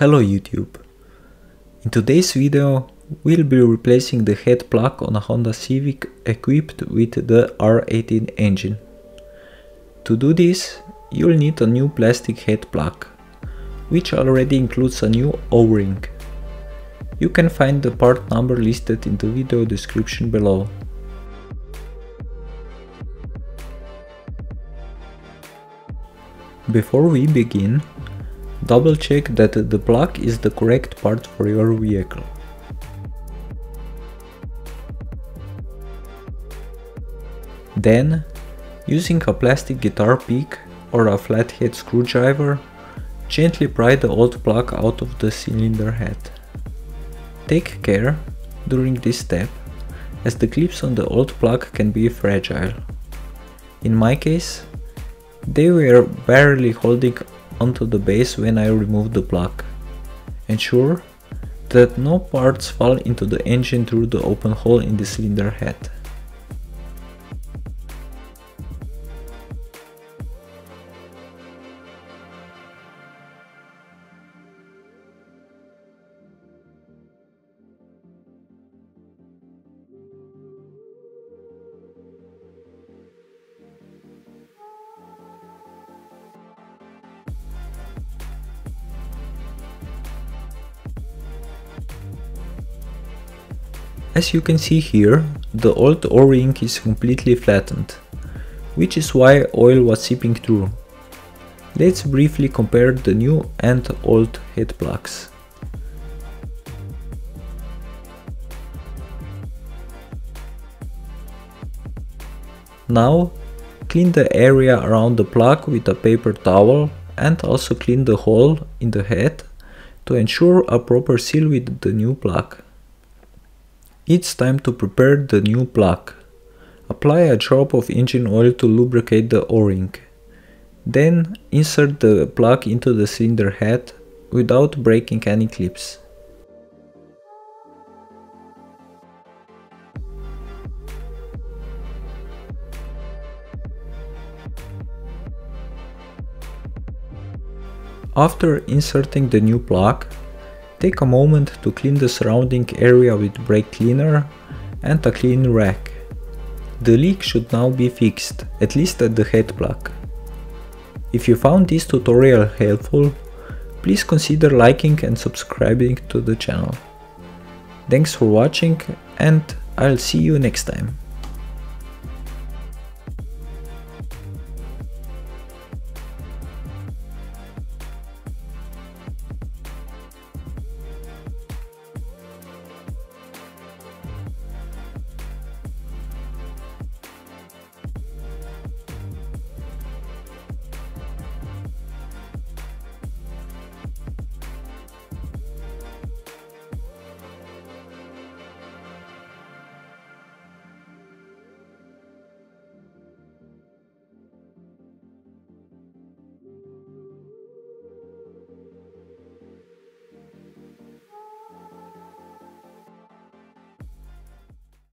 Hello YouTube! In today's video we'll be replacing the head plug on a Honda Civic equipped with the R18 engine. To do this, you'll need a new plastic head plug, which already includes a new O-ring. You can find the part number listed in the video description below. Before we begin, double check that the plug is the correct part for your vehicle. Then, using a plastic guitar pick or a flathead screwdriver, gently pry the old plug out of the cylinder head. Take care during this step, as the clips on the old plug can be fragile. In my case, they were barely holding onto the base when I removed the plug. Ensure that no parts fall into the engine through the open hole in the cylinder head. As you can see here, the old O-ring is completely flattened, which is why oil was seeping through. Let's briefly compare the new and old head plugs. Now, clean the area around the plug with a paper towel and also clean the hole in the head to ensure a proper seal with the new plug. It's time to prepare the new plug. Apply a drop of engine oil to lubricate the O-ring. Then insert the plug into the cylinder head without breaking any clips. After inserting the new plug, take a moment to clean the surrounding area with brake cleaner and a clean rag. The leak should now be fixed, at least at the head plug. If you found this tutorial helpful, please consider liking and subscribing to the channel. Thanks for watching, and I'll see you next time.